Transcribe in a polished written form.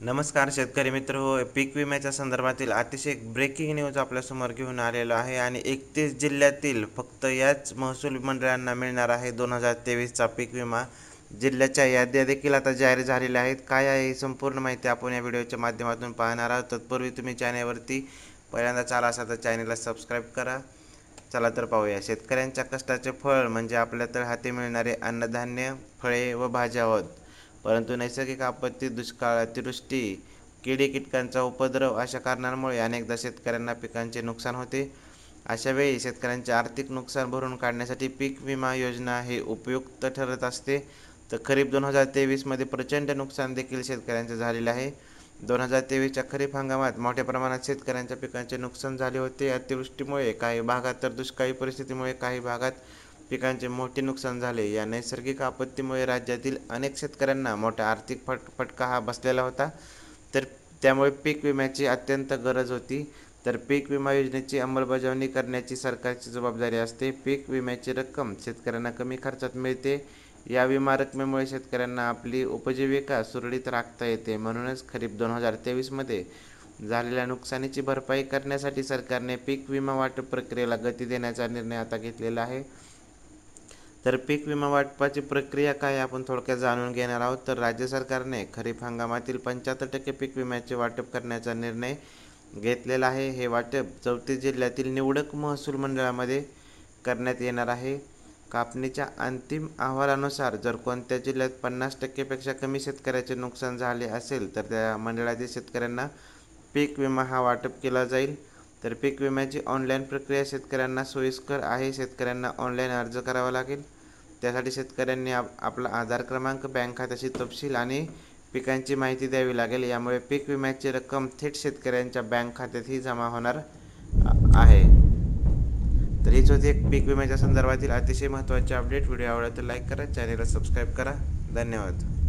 नमस्कार शेतकरी मित्र हो. पीक विम्याच्या संदर्भातील अतिशय एक ब्रेकिंग न्यूज आपल्यासमोर घेऊन आलेलो आहे आणि 31 जिल्ह्यातील फक्त याच महसूल मंडळांना मिळणार आहे 2023चा पीक विमा. जिल्ह्याच्या याद्या देखील आता जाहीर झालेल्या आहेत. काय आहे ही संपूर्ण माहिती आपण या व्हिडिओच्या माध्यमातून पाहणार आहोत. तत्पूर्वी तुम्ही चॅनलवरती पहिल्यांदाच आला असाल तर चॅनलला सबस्क्राईब करा. चला तर पाहूया. शेतकऱ्यांच्या कष्टाचे फळ म्हणजे आपल्या तर हाती मिळणारे अन्नधान्य, फळे व भाज्या होत. परंतु नैसर्गिक आपत्ती, दुष्काळ, अतिवृष्टी, किडी कीटकांचा उपद्रव अशा कारणांमुळे अनेकदा शेतकऱ्यांना पिकांचे नुकसान होते. अशा वेळी शेतकऱ्यांचे आर्थिक नुकसान भरून काढण्यासाठी पीक विमा योजना हे उपयुक्त ठरत असते. तर खरीप 2023मध्ये प्रचंड नुकसान देखील शेतकऱ्यांचे झालेले आहे. 2023च्या खरीप हंगामात मोठ्या प्रमाणात शेतकऱ्यांच्या पिकांचे नुकसान झाले होते. अतिवृष्टीमुळे काही भागात तर दुष्काळी परिस्थितीमुळे काही भागात पिकांचे मोठे नुकसान झाले. या नैसर्गिक आपत्तीमुळे राज्यातील अनेक शेतकऱ्यांना मोठा आर्थिक फटका हा बसलेला होता. तर त्यामुळे पीक विम्याची अत्यंत गरज होती. तर पीक विमा योजनेची अंमलबजावणी करण्याची सरकारची जबाबदारी असते. पीक विम्याची रक्कम शेतकऱ्यांना कमी खर्चात मिळते. या विमा रकमेमुळे शेतकऱ्यांना आपली उपजीविका सुरळीत राखता येते. म्हणूनच खरीप 2023मध्ये झालेल्या नुकसानीची भरपाई करण्यासाठी सरकारने पीक विमा वाटप प्रक्रियेला गती देण्याचा निर्णय आता घेतलेला आहे. तर पीक विमा वाटपाची प्रक्रिया काय आपण थोडक्यात जाणून घेणार आहोत. तर राज्य सरकारने खरीप हंगामातील 75% पीक विम्याचे वाटप करण्याचा निर्णय घेतलेला आहे. हे वाटप 34 जिल्ह्यातील निवडक महसूल मंडळामध्ये करण्यात येणार आहे. कापणीच्या अंतिम अहवालानुसार जर कोणत्या जिल्ह्यात 50%पेक्षा कमी शेतकऱ्याचे नुकसान झाले असेल तर त्या मंडळातील शेतकऱ्यांना पीक विमा हा वाटप केला जाईल. तर पीक विम्याची ऑनलाईन प्रक्रिया शेतकऱ्यांना सोयीस्कर आहे. शेतकऱ्यांना ऑनलाईन अर्ज करावा लागेल. त्यासाठी शेतकऱ्यांनी आपला आधार क्रमांक, बँक खात्याची तपशील आणि पिकांची माहिती द्यावी लागेल. यामुळे पीक विम्याची रक्कम थेट शेतकऱ्यांच्या बँक खात्यातही जमा होणार आहे. तर हीच होती एक पीक विम्याच्या संदर्भातील अतिशय महत्त्वाची अपडेट. व्हिडिओ आवडला तर लाईक करा, चॅनलला सबस्क्राईब करा. धन्यवाद.